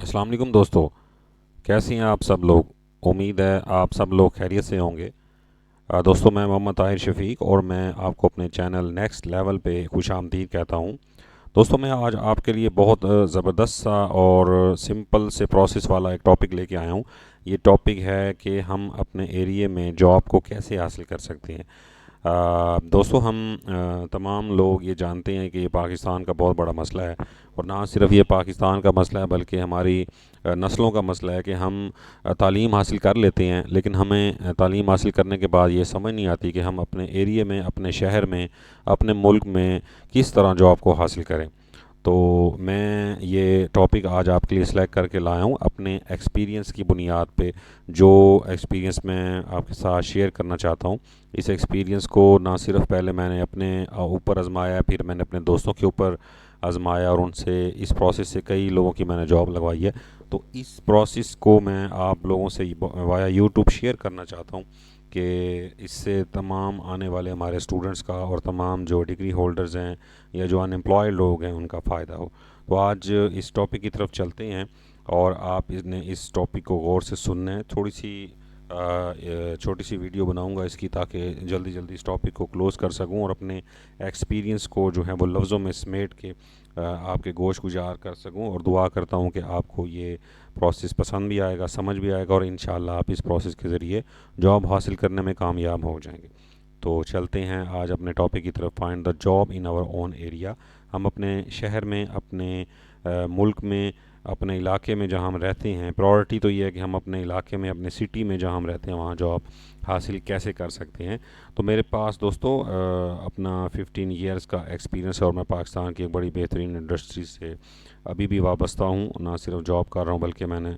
अस्सलाम वालेकुम दोस्तों। कैसे हैं आप सब लोग। उम्मीद है आप सब लोग खैरियत से होंगे। दोस्तों, मैं मोहम्मद ताहिर शफीक और मैं आपको अपने चैनल नेक्स्ट लेवल पे खुशामदीद कहता हूं। दोस्तों, मैं आज आपके लिए बहुत ज़बरदस्त सा और सिंपल से प्रोसेस वाला एक टॉपिक लेके आया हूं। ये टॉपिक है कि हम अपने एरिया में जॉब को कैसे हासिल कर सकते हैं। दोस्तों, हम तमाम लोग ये जानते हैं कि ये पाकिस्तान का बहुत बड़ा मसला है। और ना सिर्फ ये पाकिस्तान का मसला है बल्कि हमारी नस्लों का मसला है कि हम तालीम हासिल कर लेते हैं, लेकिन हमें तालीम हासिल करने के बाद ये समझ नहीं आती कि हम अपने एरिया में, अपने शहर में, अपने मुल्क में किस तरह जॉब को हासिल करें। तो मैं ये टॉपिक आज आपके लिए सिलेक्ट करके लाया हूँ अपने एक्सपीरियंस की बुनियाद पे। जो एक्सपीरियंस मैं आपके साथ शेयर करना चाहता हूँ, इस एक्सपीरियंस को ना सिर्फ पहले मैंने अपने ऊपर आजमाया, फिर मैंने अपने दोस्तों के ऊपर आजमाया और उनसे इस प्रोसेस से कई लोगों की मैंने जॉब लगवाई है। तो इस प्रोसेस को मैं आप लोगों से वाया यूट्यूब शेयर करना चाहता हूँ कि इससे तमाम आने वाले हमारे स्टूडेंट्स का और तमाम जो डिग्री होल्डर्स हैं या जो अनएम्प्लॉयड लोग हैं उनका फ़ायदा हो। तो आज इस टॉपिक की तरफ चलते हैं और आप इस टॉपिक को गौर से सुनना है। थोड़ी सी छोटी सी वीडियो बनाऊंगा इसकी, ताकि जल्दी जल्दी इस टॉपिक को क्लोज़ कर सकूं और अपने एक्सपीरियंस को जो है वो लफ्ज़ों में समेट के आपके गोश गुजार कर सकूं। और दुआ करता हूं कि आपको ये प्रोसेस पसंद भी आएगा, समझ भी आएगा और इंशाल्लाह आप इस प्रोसेस के ज़रिए जॉब हासिल करने में कामयाब हो जाएंगे। तो चलते हैं आज अपने टॉपिक की तरफ। Find the job in our own area. हम अपने शहर में, अपने मुल्क में, अपने इलाके में जहाँ हम रहते हैं, प्रायोरिटी तो ये है कि हम अपने इलाके में, अपने सिटी में जहाँ हम रहते हैं वहाँ जॉब हासिल कैसे कर सकते हैं। तो मेरे पास दोस्तों अपना 15 ईयर्स का एक्सपीरियंस है और मैं पाकिस्तान की एक बड़ी बेहतरीन इंडस्ट्री से अभी भी वाबस्ता हूँ। ना सिर्फ जॉब कर रहा हूँ बल्कि मैंने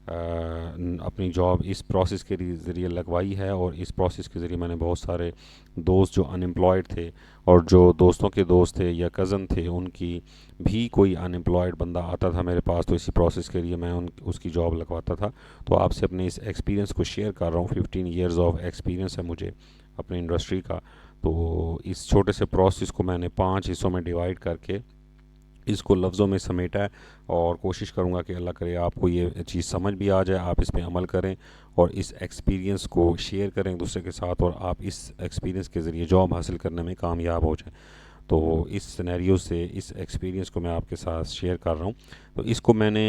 अपनी जॉब इस प्रोसेस के ज़रिए लगवाई है और इस प्रोसेस के ज़रिए मैंने बहुत सारे दोस्त जो अनएम्प्लॉयड थे और जो दोस्तों के दोस्त थे या कज़न थे, उनकी भी कोई अनएम्प्लॉयड बंदा आता था मेरे पास तो इसी प्रोसेस के लिए मैं उसकी जॉब लगवाता था। तो आपसे अपने इस एक्सपीरियंस को शेयर कर रहा हूँ। 15 ईयर्स ऑफ एक्सपीरियंस है मुझे अपनी इंडस्ट्री का। तो इस छोटे से प्रोसेस को मैंने 5 हिस्सों में डिवाइड करके इसको लफ्ज़ों में समेटा है और कोशिश करूँगा कि अल्लाह करे आपको ये चीज़ समझ भी आ जाए, आप इस पे अमल करें और इस एक्सपीरियंस को शेयर करें एक दूसरे के साथ और आप इस एक्सपीरियंस के ज़रिए जॉब हासिल करने में कामयाब हो जाएं। तो इस सिनेरियो से, इस एक्सपीरियंस को मैं आपके साथ शेयर कर रहा हूँ। तो इसको मैंने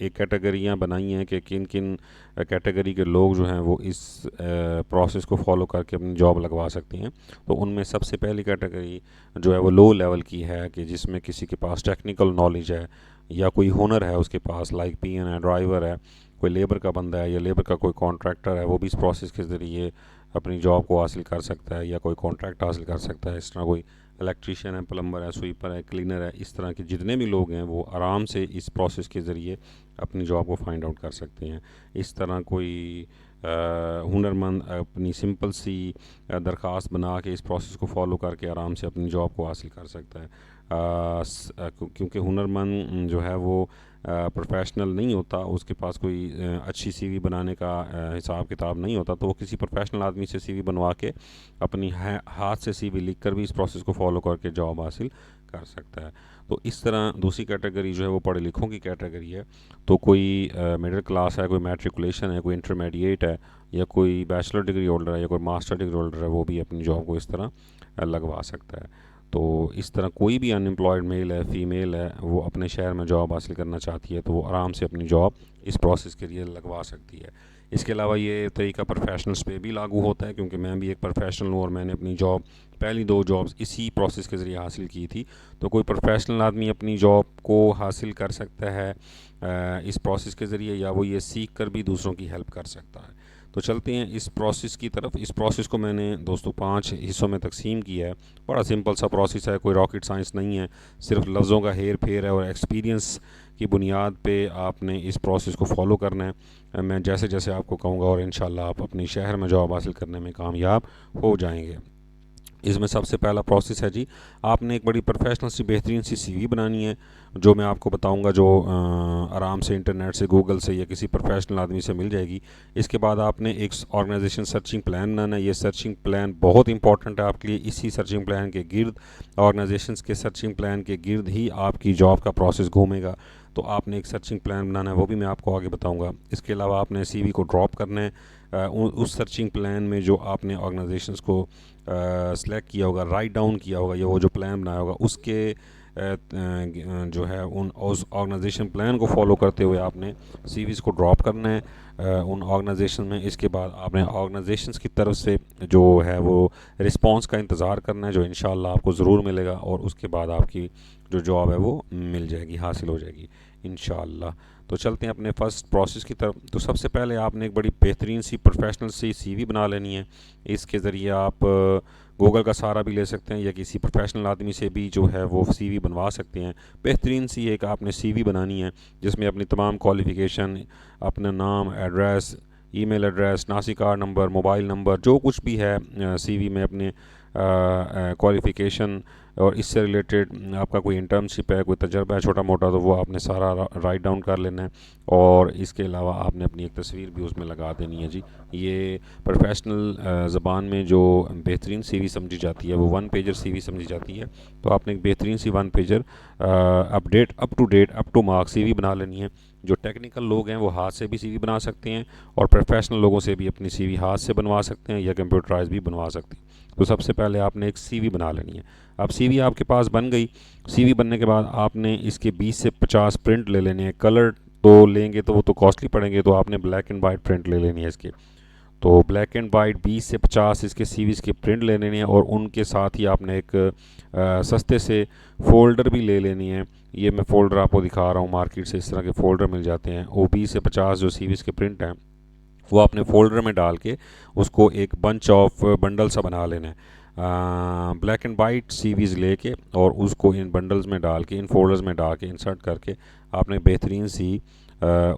एक कैटेगरियाँ बनाई हैं कि किन किन कैटेगरी के लोग जो हैं वो इस प्रोसेस को फॉलो करके अपनी जॉब लगवा सकते हैं। तो उनमें सबसे पहली कैटेगरी जो है वो लो लेवल की है कि जिसमें किसी के पास टेक्निकल नॉलेज है या कोई हुनर है उसके पास, लाइक पीएन है, ड्राइवर है, कोई लेबर का बंदा है या लेबर का कोई कॉन्ट्रैक्टर है, वो भी इस प्रोसेस के ज़रिए अपनी जॉब को हासिल कर सकता है या कोई कॉन्ट्रैक्ट हासिल कर सकता है। इस तरह कोई इलेक्ट्रीशियन है, प्लम्बर है, स्वीपर है, क्लीनर है, इस तरह के जितने भी लोग हैं वो आराम से इस प्रोसेस के ज़रिए अपनी जॉब को फाइंड आउट कर सकते हैं। इस तरह कोई हुनरमंद अपनी सिंपल सी दरख्वास्त बना के इस प्रोसेस को फॉलो करके आराम से अपनी जॉब को हासिल कर सकता है। क्योंकि हुनरमंद जो है वो प्रोफेशनल नहीं होता, उसके पास कोई अच्छी सीवी बनाने का हिसाब किताब नहीं होता, तो वो किसी प्रोफेशनल आदमी से सीवी बनवा के अपनी हाथ से सीवी लिख कर भी इस प्रोसेस को फॉलो करके जॉब हासिल कर सकता है। तो इस तरह दूसरी कैटेगरी जो है वो पढ़े लिखों की कैटेगरी है। तो कोई मिडिल क्लास है, कोई मैट्रिकुलेशन है, कोई इंटरमीडिएट है या कोई बैचलर डिग्री होल्डर है या कोई मास्टर डिग्री होल्डर है, वो भी अपनी जॉब को इस तरह लगवा सकता है। तो इस तरह कोई भी अनएम्प्लॉयड मेल है, फ़ीमेल है, वो अपने शहर में जॉब हासिल करना चाहती है तो वो आराम से अपनी जॉब इस प्रोसेस के लिए लगवा सकती है। इसके अलावा ये तरीका प्रोफेशनल्स पे भी लागू होता है, क्योंकि मैं भी एक प्रोफेशनल हूँ और मैंने अपनी जॉब, पहली 2 जॉब्स इसी प्रोसेस के ज़रिए हासिल की थी। तो कोई प्रोफेशनल आदमी अपनी जॉब को हासिल कर सकता है इस प्रोसेस के ज़रिए, या वो ये सीख कर भी दूसरों की हेल्प कर सकता है। तो चलते हैं इस प्रोसेस की तरफ। इस प्रोसेस को मैंने दोस्तों 5 हिस्सों में तकसीम किया है। बड़ा सिंपल सा प्रोसेस है, कोई रॉकेट साइंस नहीं है, सिर्फ लफ्ज़ों का हेर फेर है और एक्सपीरियंस की बुनियाद पे आपने इस प्रोसेस को फॉलो करना है। मैं जैसे जैसे आपको कहूँगा और इंशाल्लाह आप अपने शहर में जॉब हासिल करने में कामयाब हो जाएंगे। इसमें सबसे पहला प्रोसेस है जी, आपने एक बड़ी प्रोफेशनल सी बेहतरीन सी सीवी बनानी है, जो मैं आपको बताऊंगा, जो आराम से इंटरनेट से, गूगल से या किसी प्रोफेशनल आदमी से मिल जाएगी। इसके बाद आपने एक ऑर्गेनाइजेशन सर्चिंग प्लान बनाना है। ये सर्चिंग प्लान बहुत इंपॉर्टेंट है आपके लिए। इसी सर्चिंग प्लान के गिर्द, ऑर्गेनाइजेशन के सर्चिंग प्लान के गिर्द ही आपकी जॉब का प्रोसेस घूमेगा। तो आपने एक सर्चिंग प्लान बनाना है, वो भी मैं आपको आगे बताऊंगा। इसके अलावा आपने सीवी को ड्रॉप करना है उस सर्चिंग प्लान में जो आपने ऑर्गेनाइजेशंस को सेलेक्ट किया होगा, राइट डाउन किया होगा, या वो जो प्लान बनाया होगा उसके जो है उस ऑर्गेनाइजेशन प्लान को फॉलो करते हुए आपने सीवीज़ को ड्रॉप करना है उन ऑर्गेनाइजेशन में। इसके बाद आपने ऑर्गेनाइजेशंस की तरफ से जो है वो रिस्पांस का इंतज़ार करना है, जो इंशाल्लाह आपको ज़रूर मिलेगा, और उसके बाद आपकी जो जॉब है वो मिल जाएगी, हासिल हो जाएगी इंशाल्लाह। तो चलते हैं अपने फर्स्ट प्रोसेस की तरफ। तो सबसे पहले आपने एक बड़ी बेहतरीन सी प्रोफेशनल सी सीवी बना लेनी है। इसके ज़रिए आप गूगल का सहारा भी ले सकते हैं या किसी प्रोफेशनल आदमी से भी जो है वो सीवी बनवा सकते हैं। बेहतरीन सी एक आपने सीवी बनानी है जिसमें अपनी तमाम क्वालिफ़िकेशन, अपना नाम, एड्रेस, ईमेल एड्रेस, नासी कार्ड नंबर, मोबाइल नंबर, जो कुछ भी है सीवी में, अपने क्वालिफ़िकेशन और इससे रिलेटेड आपका कोई इंटर्नशिप है, कोई तजर्बा है छोटा मोटा, तो वो आपने सारा राइट डाउन कर लेना है। और इसके अलावा आपने अपनी एक तस्वीर भी उसमें लगा देनी है जी। ये प्रोफेशनल ज़बान में जो बेहतरीन सीवी समझी जाती है वो वन पेजर सीवी समझी जाती है। तो आपने एक बेहतरीन सी one pager update, up to date, up to mark CV बना लेनी है। जो टेक्निकल लोग हैं वो हाथ से भी सीवी बना सकते हैं और प्रोफेशनल लोगों से भी अपनी सीवी हाथ से बनवा सकते हैं या कंप्यूटराइज भी बनवा सकते हैं। तो सबसे पहले आपने एक सीवी बना लेनी है। अब सीवी आपके पास बन गई। सीवी बनने के बाद आपने इसके 20 से 50 प्रिंट ले लेने हैं। कलर तो लेंगे तो वो तो कॉस्टली पड़ेंगे, तो आपने ब्लैक एंड वाइट प्रिंट ले लेनी है इसके। तो ब्लैक एंड वाइट 20 से 50 इसके सीवीज़ के प्रिंट ले लेने हैं, और उनके साथ ही आपने एक सस्ते से फ़ोल्डर भी ले लेनी है। ये मैं फ़ोल्डर आपको दिखा रहा हूँ, मार्केट से इस तरह के फ़ोल्डर मिल जाते हैं। वो 20 से 50 जो सीवीज़ के प्रिंट हैं वो आपने फ़ोल्डर में डाल के उसको एक बंच ऑफ बंडल सा बना लेना है। ब्लैक एंड वाइट सीवीज़ लेके और उसको इन बंडल्स में डाल के, इन फोल्डर्स में डाल के, इंसर्ट करके आपने बेहतरीन सी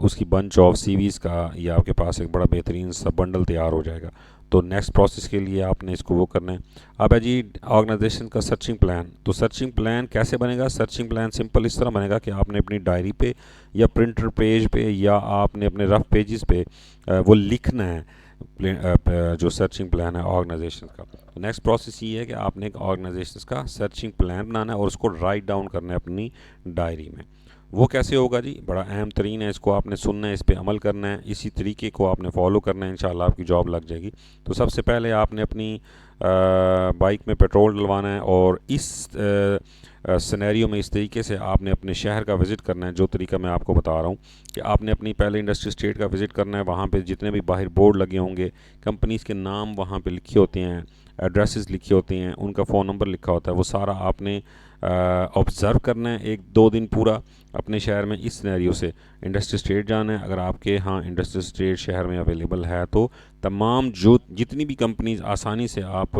उसकी बंच ऑफ सीवीज़ का ये आपके पास एक बड़ा बेहतरीन सा बंडल तैयार हो जाएगा। तो नेक्स्ट प्रोसेस के लिए आपने इसको वो करना है। अब है जी ऑर्गेनाइजेशन का सर्चिंग प्लान। तो सर्चिंग प्लान कैसे बनेगा? सर्चिंग प्लान सिंपल इस तरह बनेगा कि आपने अपनी डायरी पे या प्रिंटर पेज पे या आपने अपने रफ पेजेस पे वो लिखना है जो सर्चिंग प्लान है ऑर्गेनाइजेशन का। तो नेक्स्ट प्रोसेस ये है कि आपने एक ऑर्गेनाइजेशन का सर्चिंग प्लान बनाना है और उसको राइट डाउन करना है अपनी डायरी में। वो कैसे होगा जी? बड़ा अहम तरीन है, इसको आपने सुनना है, इस पर अमल करना है, इसी तरीके को आपने फॉलो करना है, इंशाल्लाह आपकी जॉब लग जाएगी। तो सबसे पहले आपने अपनी बाइक में पेट्रोल डलवाना है और इस सिनेरियो में इस तरीके से आपने अपने शहर का विज़िट करना है। जो तरीका मैं आपको बता रहा हूँ कि आपने अपनी पहले इंडस्ट्री स्टेट का विज़िट करना है। वहाँ पे जितने भी बाहर बोर्ड लगे होंगे, कंपनीज़ के नाम वहाँ पे लिखे होते हैं, एड्रेसेस लिखे होते हैं, उनका फ़ोन नंबर लिखा होता है, वो सारा आपने ऑब्ज़र्व करना है 1-2 दिन पूरा अपने शहर में। इस सिनेरियो से इंडस्ट्री स्टेट जाना है। अगर आपके यहाँ इंडस्ट्री स्टेट शहर में अवेलेबल है तो तमाम जो जितनी भी कंपनीज़ आसानी से आप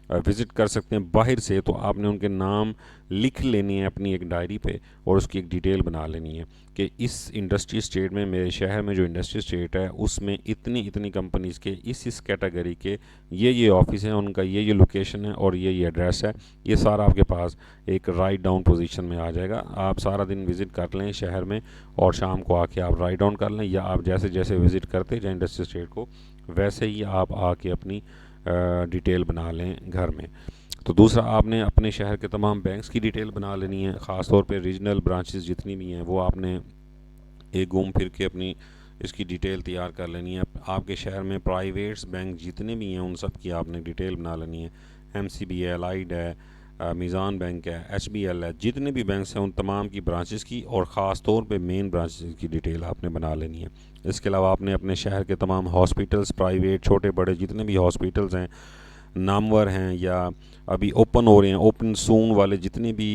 विज़िट कर सकते हैं बाहर से, तो आपने उनके नाम लिख लेनी है अपनी एक डायरी पे और उसकी एक डिटेल बना लेनी है कि इस इंडस्ट्री स्टेट में, मेरे शहर में जो इंडस्ट्री स्टेट है उसमें इतनी इतनी कंपनीज़ के इस कैटेगरी के ये ऑफिस हैं, उनका ये लोकेशन है और ये एड्रेस है। ये सारा आपके पास एक राइट डाउन पोजीशन में आ जाएगा। आप सारा दिन विज़िट कर लें शहर में और शाम को आके आप राइट डाउन कर लें, या आप जैसे जैसे विज़िट करते जाएं इंडस्ट्री स्टेट को वैसे ही आप आके अपनी डिटेल बना लें घर में। तो दूसरा, आपने अपने शहर के तमाम बैंक्स की डिटेल बना लेनी है। ख़ास तौर पे रीजनल ब्रांचेस जितनी भी हैं वो आपने एक घूम फिर के अपनी इसकी डिटेल तैयार कर लेनी है। आपके शहर में प्राइवेट्स बैंक जितने भी हैं उन सब की आपने डिटेल बना लेनी है। MCB है, लाइड है, मीज़ान बैंक है, HBL है, जितने भी बैंक्स हैं उन तमाम की ब्रांचेस की और ख़ास तौर पे मेन ब्रांचेस की डिटेल आपने बना लेनी है। इसके अलावा आपने अपने शहर के तमाम हॉस्पिटल्स, प्राइवेट छोटे बड़े जितने भी हॉस्पिटल्स हैं, नामवर हैं या अभी ओपन हो रहे हैं, ओपन सून वाले जितने भी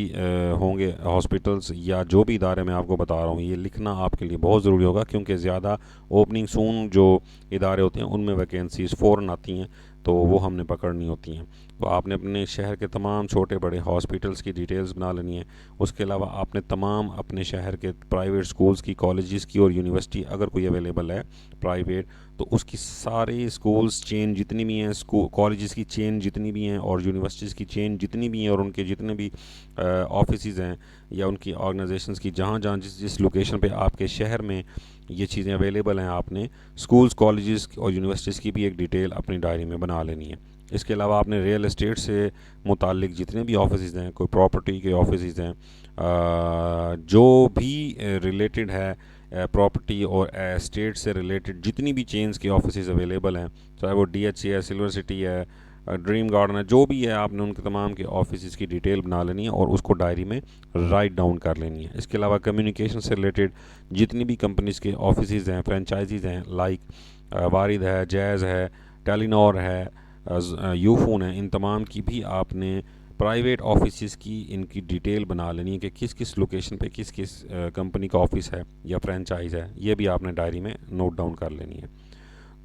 होंगे हॉस्पिटल्स या जो भी इदारे मैं आपको बता रहा हूँ, ये लिखना आपके लिए बहुत ज़रूरी होगा क्योंकि ज़्यादा ओपनिंग सून जो इदारे होते हैं उनमें वैकेंसीज़ फ़ौरन आती हैं, तो वो हमने पकड़नी होती हैं। तो आपने अपने शहर के तमाम छोटे बड़े हॉस्पिटल्स की डिटेल्स बना लेनी है। उसके अलावा आपने तमाम अपने शहर के प्राइवेट स्कूल्स की, कॉलेजेस की और यूनिवर्सिटी अगर कोई अवेलेबल है प्राइवेट, तो उसकी सारी स्कूल्स चेन जितनी भी हैं, कॉलेजेस की चेन जितनी भी हैं और यूनिवर्सिटीज़ की चेन जितनी भी हैं और उनके जितने भी ऑफिसेज हैं या उनकी ऑर्गेनाइजेशंस की जहाँ जहाँ जिस जिस लोकेशन पे आपके शहर में ये चीज़ें अवेलेबल हैं, आपने स्कूल्स, कॉलेजेस और यूनिवर्सिटीज़ की भी एक डिटेल अपनी डायरी में बना लेनी है। इसके अलावा आपने रियल एस्टेट से मुतालिक जितने भी ऑफिस हैं, कोई प्रॉपर्टी के ऑफिस हैं, जो भी रिलेटेड है प्रॉपर्टी और एस्टेट से रिलेटेड जितनी भी चेन्स के ऑफिस अवेलेबल हैं, चाहे वो DHC है, सिल्वर सिटी है, ड्रीम गार्डन है, जो भी है, आपने उनके तमाम के ऑफिस की डिटेल बना लेनी है और उसको डायरी में राइट डाउन कर लेनी है। इसके अलावा कम्युनिकेशन से रिलेटेड जितनी भी कंपनीज़ के ऑफिस हैं, फ्रेंचाइजीज़ हैं, लाइक वारिद है, जैज़ है, टेलीनॉर है, यूफोन है, इन तमाम की भी आपने प्राइवेट ऑफिस की इनकी डिटेल बना लेनी है कि किस किस लोकेशन पे किस किस कंपनी का ऑफिस है या फ्रेंचाइज है, ये भी आपने डायरी में नोट डाउन कर लेनी है।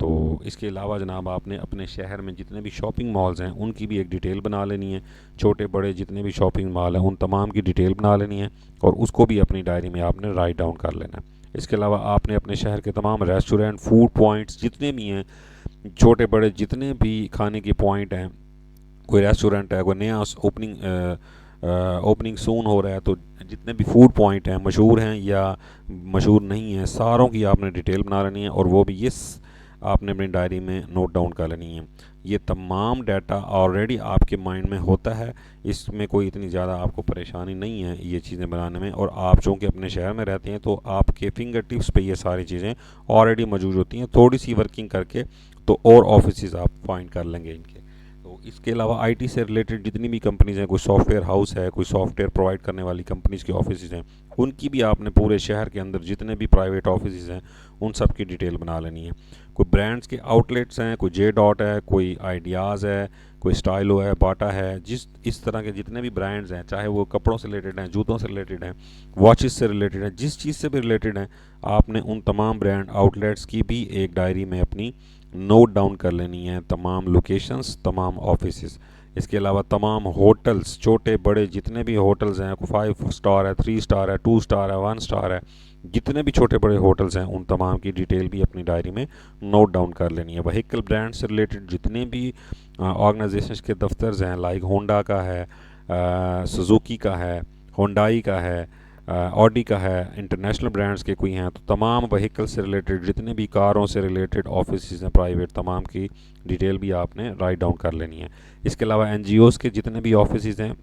तो इसके अलावा जनाब आपने अपने शहर में जितने भी शॉपिंग मॉल्स हैं उनकी भी एक डिटेल बना लेनी है, छोटे बड़े जितने भी शॉपिंग मॉल हैं उन तमाम की डिटेल बना लेनी है और उसको भी अपनी डायरी में आपने राइट डाउन कर लेना है। इसके अलावा आपने अपने शहर के तमाम रेस्टोरेंट, फूड पॉइंट्स जितने भी हैं, छोटे बड़े जितने भी खाने के पॉइंट हैं, कोई रेस्टोरेंट है, कोई नया ओपनिंग सून हो रहा है, तो जितने भी फूड पॉइंट हैं, मशहूर हैं या मशहूर नहीं हैं, सारों की आपने डिटेल बना लेनी है और वो भी ये आपने अपनी डायरी में नोट डाउन कर लेनी है। ये तमाम डाटा ऑलरेडी आपके माइंड में होता है, इसमें कोई इतनी ज़्यादा आपको परेशानी नहीं है ये चीज़ें बनाने में। और आप चूँकि अपने शहर में रहते हैं तो आपके फिंगर टिप्स पे ये सारी चीज़ें ऑलरेडी मौजूद होती हैं, थोड़ी सी वर्किंग करके तो और ऑफिस आप फाइंड कर लेंगे इनके। तो इसके अलावा IT से रिलेटेड जितनी भी कंपनीज़ हैं, कोई सॉफ्टवेयर हाउस है, कोई सॉफ्टवेयर प्रोवाइड करने वाली कंपनीज़ के ऑफिस हैं, उनकी भी आपने पूरे शहर के अंदर जितने भी प्राइवेट ऑफिस हैं उन सब की डिटेल बना लेनी है। कोई ब्रांड्स के आउटलेट्स हैं, कोई J.Dot है, कोई आइडियाज़ है, कोई स्टाइलो है, बाटा है, इस तरह के जितने भी ब्रांड्स हैं, चाहे वो कपड़ों से रिलेटेड हैं, जूतों से रिलेटेड हैं, वॉचेस से रिलेटेड हैं, जिस चीज़ से भी रिलेटेड हैं, आपने उन तमाम ब्रांड आउटलेट्स की भी एक डायरी में अपनी नोट डाउन कर लेनी है, तमाम लोकेशंस, तमाम ऑफिस। इसके अलावा तमाम होटल्स, छोटे बड़े जितने भी होटल्स हैं, 5 स्टार है, 3 स्टार है, 2 स्टार है, 1 स्टार है, जितने भी छोटे बड़े होटल्स हैं उन तमाम की डिटेल भी अपनी डायरी में नोट डाउन कर लेनी है। व्हीकल ब्रांड से रिलेटेड जितने भी ऑर्गेनाइजेशंस के दफ्तर्स हैं, लाइक होंडा का है, सुजुकी का है, होंडाई का है, ऑडी का है, इंटरनेशनल ब्रांड्स के कोई हैं, तो तमाम व्हीकल से रिलेटेड जितने भी कारों से रिलेटेड ऑफिस हैं प्राइवेट, तमाम की डिटेल भी आपने राइट डाउन कर लेनी है। इसके अलावा NGOs के जितने भी ऑफिस हैं,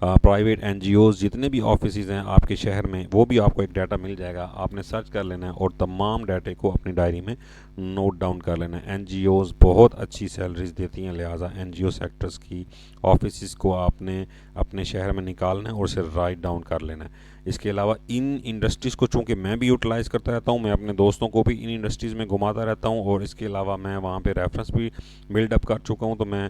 प्राइवेट NGOs जितने भी ऑफिस हैं आपके शहर में, वो भी आपको एक डाटा मिल जाएगा, आपने सर्च कर लेना है और तमाम डाटे को अपनी डायरी में नोट डाउन कर लेना है। NGOs बहुत अच्छी सैलरीज देती हैं, लिहाजा NGO सेक्टर्स की ऑफिस को आपने अपने शहर में निकालना है और उसे राइट डाउन कर लेना है। इसके अलावा इन इंडस्ट्रीज़ को चूँकि मैं भी यूटिलाइज़ करता रहता हूँ, मैं अपने दोस्तों को भी इन इंडस्ट्रीज़ में घुमाता रहता हूँ और इसके अलावा मैं वहाँ पे रेफरेंस भी बिल्डअप कर चुका हूँ, तो मैं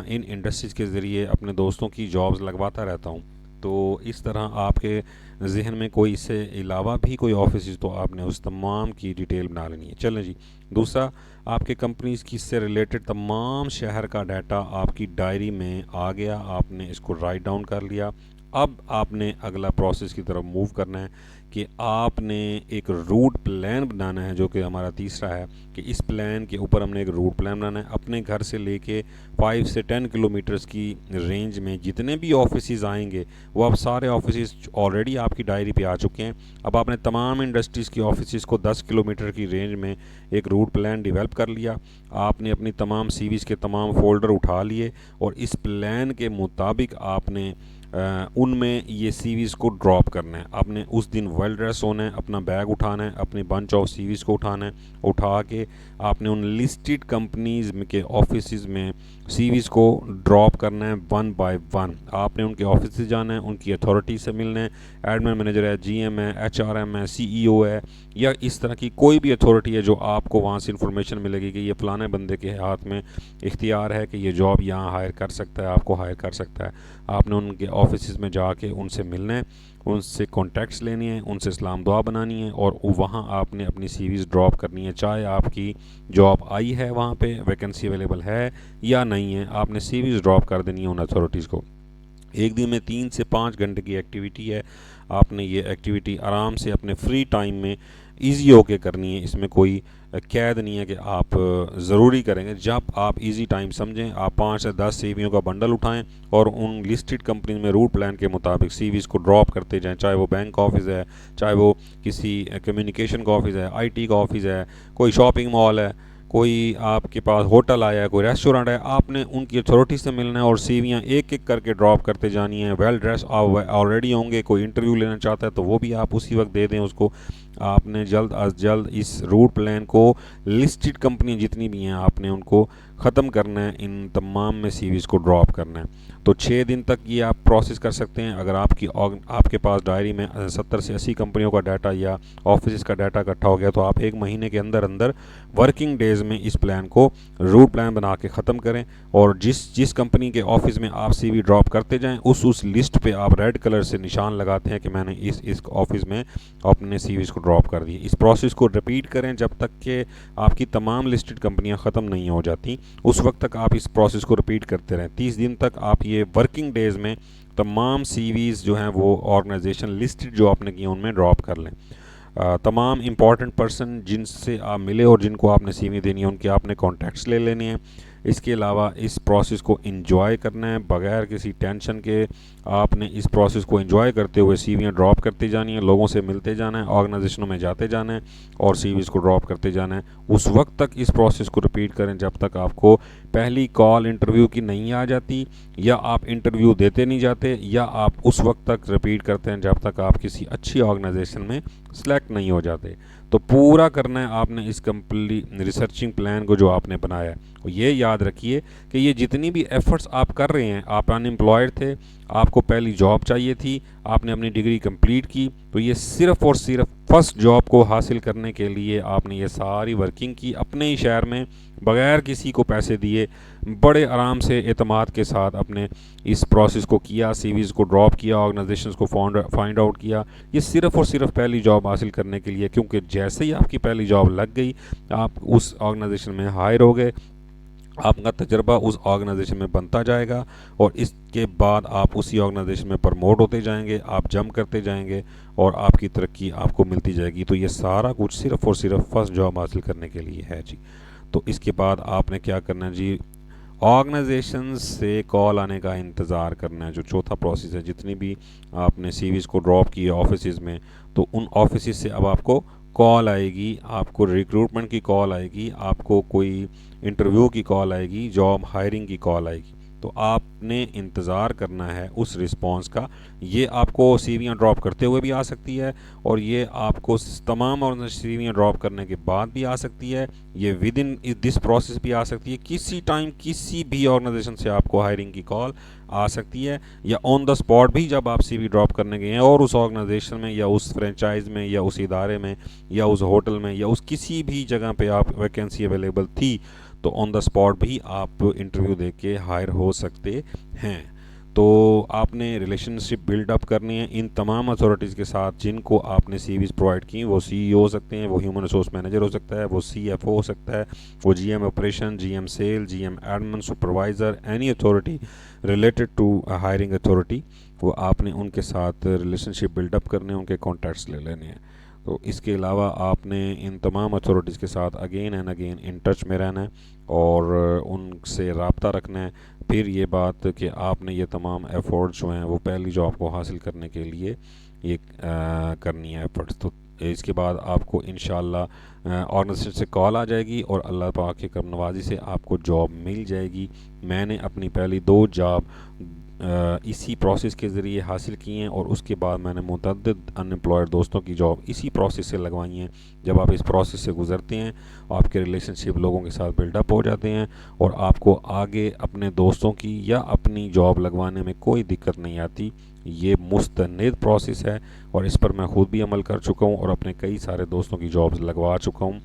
इन इंडस्ट्रीज़ के ज़रिए अपने दोस्तों की जॉब्स लगवाता रहता हूँ। तो इस तरह आपके जहन में कोई इससे अलावा भी कोई ऑफिस तो आपने उस तमाम की डिटेल बना लेनी है। चलें जी, दूसरा, आपके कंपनीज़ की इससे रिलेटेड तमाम शहर का डाटा आपकी डायरी में आ गया, आपने इसको राइट डाउन कर लिया। अब आपने अगला प्रोसेस की तरफ मूव करना है कि आपने एक रूट प्लान बनाना है, जो कि हमारा तीसरा है कि इस प्लान के ऊपर हमने एक रूट प्लान बनाना है। अपने घर से लेके 5 से 10 किलोमीटर्स की रेंज में जितने भी ऑफिस आएंगे, वो अब सारे ऑफिस ऑलरेडी आपकी डायरी पे आ चुके हैं। अब आपने तमाम इंडस्ट्रीज़ की ऑफिस को 10 किलोमीटर की रेंज में एक रूट प्लान डेवलप कर लिया। आपने अपनी तमाम CVs के तमाम फोल्डर उठा लिए और इस प्लान के मुताबिक आपने उनमें ये CVs को ड्रॉप करना है। आपने उस दिन वेल ड्रेस होना है, अपना बैग उठाना है, अपनी बंच ऑफ CVs को उठाना है, उठा के आपने उन लिस्टेड कंपनीज़ के ऑफिस में CVs को ड्रॉप करना है 1 बाय 1। आपने उनके ऑफिस से जाना है, उनकी अथॉरिटी से मिलना है, एडमिन मैनेजर है, GM है, HRM है, CEO है, या इस तरह की कोई भी अथॉरिटी है जो आपको वहाँ से इन्फॉर्मेशन मिलेगी कि ये फ़लाने बंदे के हाथ में इख्तियार है कि ये जॉब यहाँ हायर कर सकता है, आपको हायर कर सकता है। आपने उनके ऑफिस में जाके उनसे मिलना है, उनसे कॉन्टैक्ट्स लेनी है, उनसे सलाम दुआ बनानी है और वहाँ आपने अपनी CVs ड्रॉप करनी है। चाहे आपकी जॉब आई है, वहाँ पे वैकेंसी अवेलेबल है या नहीं है, आपने CVs ड्रॉप कर देनी है उन अथॉरिटीज़ को। एक दिन में 3 से 5 घंटे की एक्टिविटी है। आपने ये एक्टिविटी आराम से अपने फ्री टाइम में इजी होके करनी है, इसमें कोई कैद नहीं है कि आप ज़रूरी करेंगे। जब आप इजी टाइम समझें, आप 5 से 10 CVयों का बंडल उठाएं और उन लिस्टेड कंपनी में रूट प्लान के मुताबिक CVs को ड्रॉप करते जाएं, चाहे वो बैंक ऑफिस है, चाहे वो किसी कम्युनिकेशन का ऑफिस है, IT का ऑफिस है, कोई शॉपिंग मॉल है, कोई आपके पास होटल आया है, कोई रेस्टोरेंट है, आपने उनकी अथॉरिटी से मिलना है और सीवियाँ एक एक करके ड्रॉप करते जानी है। वेल ड्रेस आप ऑलरेडी होंगे, कोई इंटरव्यू लेना चाहता है तो वो भी आप उसी वक्त दे दें उसको। आपने जल्द अज जल्द इस रूट प्लान को, लिस्टेड कंपनी जितनी भी हैं, आपने उनको ख़त्म करना है, इन तमाम में सीवीज़ को ड्रॉप करना है। तो 6 दिन तक ये आप प्रोसेस कर सकते हैं। अगर आपके पास डायरी में 70 से 80 कंपनियों का डाटा या ऑफिस का डाटा इकट्ठा हो गया, तो आप 1 महीने के अंदर अंदर वर्किंग डेज़ में इस प्लान को, रूट प्लान बना के ख़त्म करें। और जिस जिस कंपनी के ऑफिस में आप सीवी ड्रॉप करते जाएं, उस लिस्ट पे आप रेड कलर से निशान लगाते हैं कि मैंने इस ऑफिस में अपने सीवीज़ को ड्रॉप कर दिए। इस प्रोसेस को रिपीट करें जब तक कि आपकी तमाम लिस्टेड कंपनियां ख़त्म नहीं हो जाती। उस वक्त तक आप इस प्रोसेस को रिपीट करते रहें। 30 दिन तक आप ये वर्किंग डेज़ में तमाम सीवीज़ जो हैं वो ऑर्गेनाइजेशन लिस्टेड जो आपने किए उनमें ड्रॉप कर लें। तमाम इम्पॉर्टेंट पर्सन जिनसे आप मिले और जिनको आपने सीवी देनी है, उनके आपने कॉन्टैक्ट्स ले लेने हैं। इसके अलावा इस प्रोसेस को एंजॉय करना है बगैर किसी टेंशन के। आपने इस प्रोसेस को एंजॉय करते हुए सीवियाँ ड्रॉप करती जानी है, लोगों से मिलते जाना है, ऑर्गेनाइजेशनों में जाते जाना है और सीवीज़ को ड्रॉप करते जाना है। उस वक्त तक इस प्रोसेस को रिपीट करें जब तक आपको पहली कॉल इंटरव्यू की नहीं आ जाती, या आप इंटरव्यू देते नहीं जाते, या आप उस वक्त तक रिपीट करते हैं जब तक आप किसी अच्छी ऑर्गेनाइजेशन में सेलेक्ट नहीं हो जाते। तो पूरा करना है आपने इस कंप्लीट रिसर्चिंग प्लान को जो आपने बनाया है। और ये याद रखिए कि ये जितनी भी एफ़र्ट्स आप कर रहे हैं, आप अनएम्प्लॉयड थे, आपको पहली जॉब चाहिए थी, आपने अपनी डिग्री कंप्लीट की, तो ये सिर्फ़ और सिर्फ फर्स्ट जॉब को हासिल करने के लिए आपने ये सारी वर्किंग की अपने ही शहर में, बगैर किसी को पैसे दिए, बड़े आराम से एतमाद के साथ अपने इस प्रोसेस को किया, सीवीज़ को ड्रॉप किया, ऑर्गेनाइजेशंस को फाइंड आउट किया। ये सिर्फ़ और सिर्फ पहली जॉब हासिल करने के लिए, क्योंकि जैसे ही आपकी पहली जॉब लग गई, आप उस ऑर्गेनाइजेशन में हायर हो गए, आपका तजर्बा उस ऑर्गेनाइजेशन में बनता जाएगा और इसके बाद आप उसी ऑर्गेनाइजेशन में प्रमोट होते जाएंगे, आप जंप करते जाएंगे और आपकी तरक्की आपको मिलती जाएगी। तो ये सारा कुछ सिर्फ़ और सिर्फ फर्स्ट जॉब हासिल करने के लिए है जी। तो इसके बाद आपने क्या करना है जी, ऑर्गेनाइजेशन से कॉल आने का इंतज़ार करना है। जो चौथा प्रोसेस है, जितनी भी आपने सीवीज़ को ड्रॉप किए ऑफिस में, तो उन ऑफिस से अब आपको कॉल आएगी, आपको रिक्रूटमेंट की कॉल आएगी, आपको कोई इंटरव्यू की कॉल आएगी, जॉब हायरिंग की कॉल आएगी। तो आपने इंतज़ार करना है उस रिस्पांस का। ये आपको सीवियाँ ड्रॉप करते हुए भी आ सकती है और ये आपको तमाम और सीवियाँ ड्रॉप करने के बाद भी आ सकती है। ये विद इन दिस प्रोसेस भी आ सकती है। किसी टाइम किसी भी ऑर्गेनाइजेशन से आपको हायरिंग की कॉल आ सकती है, या ऑन द स्पॉट भी जब आप सीवी ड्रॉप करने गए हैं और उस ऑर्गेनाइजेशन में या उस फ्रेंचाइज में या उस इदारे में या उस होटल में या उस किसी भी जगह पे आप वैकेंसी अवेलेबल थी, तो ऑन द स्पॉट भी आप इंटरव्यू दे के हायर हो सकते हैं। तो आपने रिलेशनशिप बिल्डअप करनी है इन तमाम अथॉरिटीज़ के साथ जिनको आपने सीवीज़ प्रोवाइड की। वो सीईओ हो सकते हैं, वो ह्यूमन रिसोर्स मैनेजर हो सकता है, वो सीएफओ हो सकता है, वो GM operation, GM sale, GM admin, supervisor, any authority related to hiring authority, वो आपने उनके साथ रिलेशनशिप बिल्डअप करने, उनके कॉन्टैक्ट्स ले लेने हैं। तो इसके अलावा आपने इन तमाम अथॉरिटीज़ के साथ again and again in touch में रहना है और उनसे रब्ता रखना है। फिर ये बात कि आपने ये तमाम एफ़र्ट्स जो हैं वो पहली जॉब को हासिल करने के लिए ये करनी है एफ़र्ट्स। तो इसके बाद आपको इंशाअल्लाह ऑर्गेनाइजेशन से कॉल आ जाएगी और अल्लाह पाक की करम नवाजी से आपको जॉब मिल जाएगी। मैंने अपनी पहली 2 जॉब इसी प्रोसेस के ज़रिए हासिल की हैं और उसके बाद मैंने मुतअद्दिद अनएम्प्लॉयड दोस्तों की जॉब इसी प्रोसेस से लगवाई हैं। जब आप इस प्रोसेस से गुज़रते हैं, आपके रिलेशनशिप लोगों के साथ बिल्डअप हो जाते हैं और आपको आगे अपने दोस्तों की या अपनी जॉब लगवाने में कोई दिक्कत नहीं आती। ये मुस्तनिद प्रोसेस है और इस पर मैं ख़ुद भी अमल कर चुका हूँ और अपने कई सारे दोस्तों की जॉब्स लगवा चुका हूँ।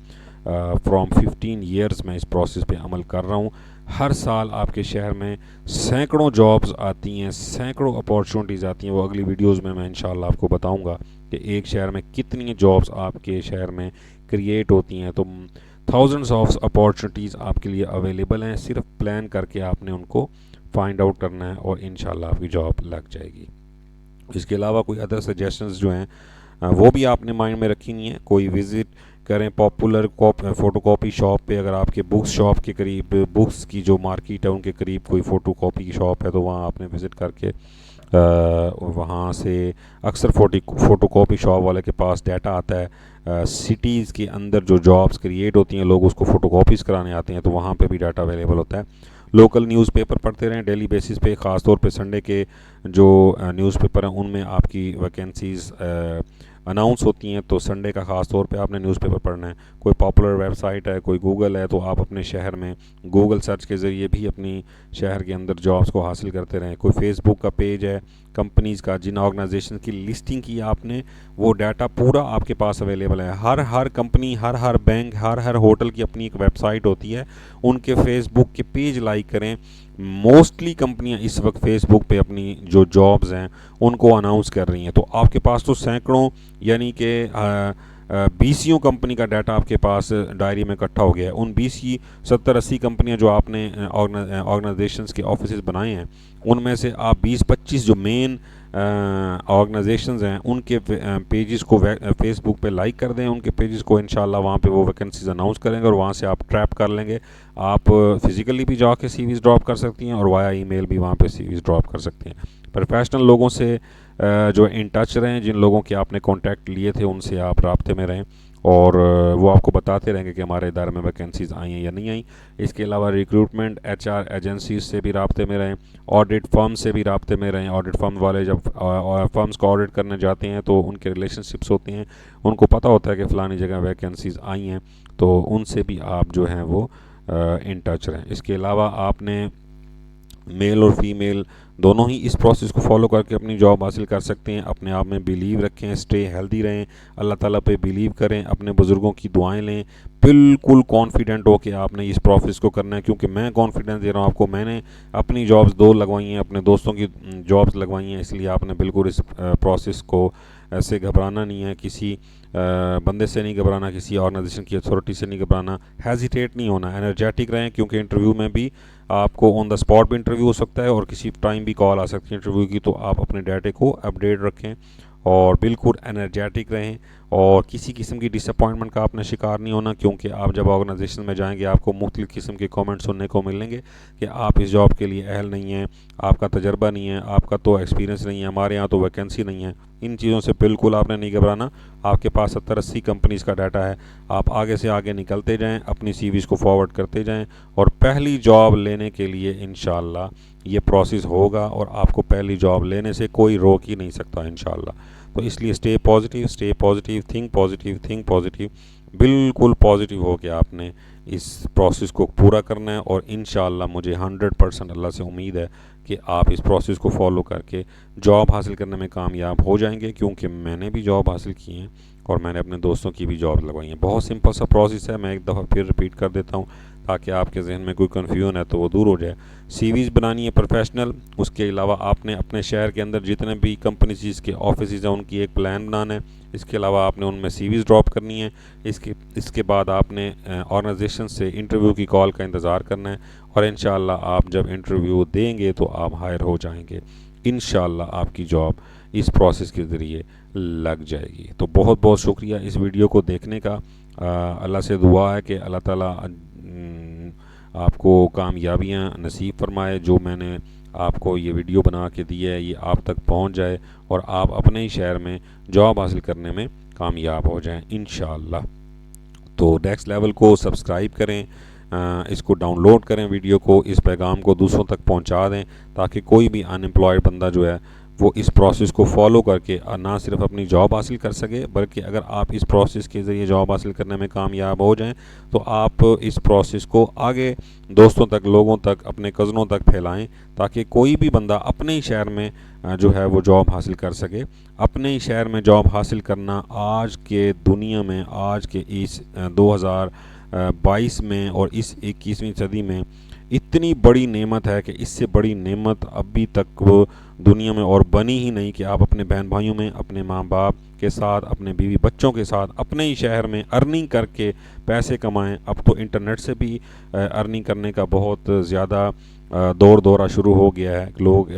फ्रॉम 15 ईयर्स मैं इस प्रोसेस पे अमल कर रहा हूँ। हर साल आपके शहर में सैकड़ों जॉब्स आती हैं, सैकड़ों अपॉर्चुनिटीज़ आती हैं। वो अगली वीडियोस में मैं इंशाल्लाह आपको बताऊंगा कि एक शहर में कितनी जॉब्स आपके शहर में क्रिएट होती हैं। तो थाउजेंड्स ऑफ अपॉर्चुनिटीज़ आपके लिए अवेलेबल हैं, सिर्फ प्लान करके आपने उनको फाइंड आउट करना है और इंशाल्लाह आपकी जॉब लग जाएगी। इसके अलावा कोई अदर सजेशंस जो हैं वो भी आपने माइंड में रखी नहीं है। कोई विज़िट करें पॉपुलर फ़ोटोकॉपी शॉप पे, अगर आपके बुक्स शॉप के करीब, बुक्स की जो मार्केट है उनके करीब कोई फ़ोटोकॉपी की शॉप है, तो वहाँ आपने विज़िट करके वहाँ से अक्सर फ़ोटोकॉपी शॉप वाले के पास डाटा आता है। सिटीज़ के अंदर जो जॉब्स क्रिएट होती हैं, लोग उसको फ़ोटोकॉपीज़ कराने आते हैं, तो वहाँ पे भी डाटा अवेलेबल होता है। लोकल न्यूज़पेपर पढ़ते रहें डेली बेसिस पे, ख़ास तौर पे संडे के जो न्यूज़पेपर हैं उनमें आपकी वैकेंसीज़ अनाउंस होती हैं, तो संडे का ख़ास तौर पे आपने न्यूज़पेपर पढ़ना है। कोई पॉपुलर वेबसाइट है, कोई गूगल है, तो आप अपने शहर में गूगल सर्च के ज़रिए भी अपनी शहर के अंदर जॉब्स को हासिल करते रहें। कोई फेसबुक का पेज है कंपनीज़ का, जिन ऑर्गेनाइजेशन की लिस्टिंग की आपने, वो डाटा पूरा आपके पास अवेलेबल है। हर कंपनी, हर बैंक, हर होटल की अपनी एक वेबसाइट होती है, उनके फेसबुक के पेज लाइक करें। मोस्टली कंपनियां इस वक्त फेसबुक पे अपनी जो जॉब्स हैं उनको अनाउंस कर रही हैं, तो आपके पास तो सैकड़ों यानी कि बीसियों कंपनी का डाटा आपके पास डायरी में इकट्ठा हो गया है। उन 20-70-80 कंपनियां जो आपने ऑर्गेनाइजेशंस के ऑफिस बनाए हैं, उनमें से आप 20-25 जो मेन ऑर्गेनाइजेशंस हैं उनके पेजेस को फेसबुक पे लाइक कर दें। उनके पेजेस को इंशाल्लाह वहाँ पे वो वैकेंसीज अनाउंस करेंगे और वहाँ से आप ट्रैप कर लेंगे। आप फिज़िकली भी जाके सीवीज़ ड्रॉप कर सकती हैं और वाया ईमेल भी वहाँ पे सीवीज़ ड्रॉप कर सकती हैं। प्रोफेशनल लोगों से जो इन टच रहें, जिन लोगों के आपने कॉन्टैक्ट लिए थे उनसे आप राब्ते में रहें, और वो आपको बताते रहेंगे कि हमारे इदारे में वैकेंसीज़ आई हैं या नहीं आई। इसके अलावा रिक्रूटमेंट HR एजेंसीज से भी राब्ते में रहें, ऑडिट फर्म से भी राब्ते में रहें। ऑडिट फर्म वाले जब फर्म्स को ऑडिट करने जाते हैं तो उनके रिलेशनशिप्स होते हैं, उनको पता होता है कि फ़लानी जगह वैकेंसीज़ आई हैं, तो उनसे भी आप जो हैं वो इन टच रहें। इसके अलावा आपने मेल और फीमेल दोनों ही इस प्रोसेस को फॉलो करके अपनी जॉब हासिल कर सकते हैं। अपने आप में बिलीव रखें, स्टे हेल्दी रहें, अल्लाह ताला पे बिलीव करें, अपने बुज़ुर्गों की दुआएं लें, बिल्कुल कॉन्फिडेंट हो कि आपने इस प्रोसेस को करना है। क्योंकि मैं कॉन्फिडेंस दे रहा हूँ आपको, मैंने अपनी जॉब्स 2 लगवाई हैं, अपने दोस्तों की जॉब्स लगवाई हैं, इसलिए आपने बिल्कुल इस प्रोसेस को ऐसे घबराना नहीं है, किसी बंदे से नहीं घबराना, किसी ऑर्गेनाइजेशन की अथॉरिटी से नहीं घबराना, हेजिटेट नहीं होना, एनर्जेटिक रहें। क्योंकि इंटरव्यू में भी आपको ऑन द स्पॉट भी इंटरव्यू हो सकता है और किसी टाइम भी कॉल आ सकती है इंटरव्यू की, तो आप अपने डाटे को अपडेट रखें और बिल्कुल एनर्जेटिक रहें, और किसी किस्म की डिसअपॉइंटमेंट का आपने शिकार नहीं होना। क्योंकि आप जब ऑर्गेनाइजेशन में जाएंगे आपको मुख्तलिफ़ किस्म के कमेंट सुनने को मिलेंगे कि आप इस जॉब के लिए अहल नहीं हैं, आपका तजर्बा नहीं है, आपका तो एक्सपीरियंस नहीं है, हमारे यहाँ तो वैकेंसी नहीं है। इन चीज़ों से बिल्कुल आपने नहीं घबराना। आपके पास 70-80 कंपनीज़ का डाटा है, आप आगे से आगे निकलते जाएं, अपनी सीवीज़ को फॉरवर्ड करते जाएं, और पहली जॉब लेने के लिए इंशाल्लाह ये प्रोसेस होगा और आपको पहली जॉब लेने से कोई रोक ही नहीं सकता इंशाल्लाह। तो इसलिए स्टे पॉजिटिव, थिंक पॉजिटिव, बिल्कुल पॉजिटिव हो के आपने इस प्रोसेस को पूरा करना है। और इंशाल्लाह मुझे 100% अल्लाह से उम्मीद है कि आप इस प्रोसेस को फॉलो करके जॉब हासिल करने में कामयाब हो जाएंगे। क्योंकि मैंने भी जॉब हासिल की है और मैंने अपने दोस्तों की भी जॉब लगवाई है। बहुत सिंपल सा प्रोसेस है, मैं एक दफ़ा फिर रिपीट कर देता हूँ ताकि आपके जहन में कोई कन्फ्यूजन है तो वो दूर हो जाए। सीवीज़ बनानी है प्रोफेशनल, उसके अलावा आपने अपने शहर के अंदर जितने भी कंपनीज के ऑफिस हैं उनकी एक प्लान बनाना है। इसके अलावा आपने उनमें सीवीज़ ड्रॉप करनी है। इसके बाद आपने ऑर्गेनाइजेशन से इंटरव्यू की कॉल का इंतज़ार करना है, और इंशाल्लाह आप जब इंटरव्यू देंगे तो आप हायर हो जाएंगे। इंशाल्लाह आपकी जॉब इस प्रोसेस के ज़रिए लग जाएगी। तो बहुत बहुत शुक्रिया इस वीडियो को देखने का। अल्लाह से दुआ है कि अल्लाह ताला आपको कामयाबियाँ नसीब फरमाए। जो मैंने आपको ये वीडियो बना के दी है ये आप तक पहुंच जाए और आप अपने ही शहर में जॉब हासिल करने में कामयाब हो जाएं इंशाअल्लाह। तो नेक्स्ट लेवल को सब्सक्राइब करें, इसको डाउनलोड करें, वीडियो को, इस पैगाम को दूसरों तक पहुंचा दें ताकि कोई भी अनएम्प्लॉयड बंदा जो है वो इस प्रोसेस को फॉलो करके ना सिर्फ अपनी जॉब हासिल कर सके, बल्कि अगर आप इस प्रोसेस के ज़रिए जॉब हासिल करने में कामयाब हो जाएं तो आप इस प्रोसेस को आगे दोस्तों तक, लोगों तक, अपने कज़नों तक फैलाएं ताकि कोई भी बंदा अपने ही शहर में जो है वो जॉब हासिल कर सके। अपने ही शहर में जॉब हासिल करना आज के दुनिया में, आज के इस 2022 में और इस 21वीं सदी में इतनी बड़ी नेमत है कि इससे बड़ी नेमत अभी तक वो दुनिया में और बनी ही नहीं कि आप अपने बहन भाइयों में, अपने माँ बाप के साथ, अपने बीवी बच्चों के साथ अपने ही शहर में अर्निंग करके पैसे कमाएं। अब तो इंटरनेट से भी अर्निंग करने का बहुत ज़्यादा दौर दौरा शुरू हो गया है। लोग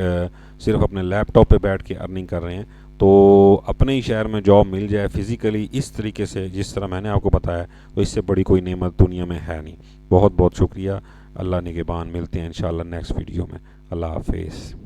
सिर्फ अपने लैपटॉप पे बैठ के अर्निंग कर रहे हैं। तो अपने ही शहर में जॉब मिल जाए फिज़िकली इस तरीके से जिस तरह मैंने आपको बताया, तो इससे बड़ी कोई नेमत दुनिया में है नहीं। बहुत बहुत शुक्रिया। अल्लाह निगहबान। मिलते हैं इंशाअल्लाह नेक्स्ट वीडियो में। अल्लाह हाफिज़।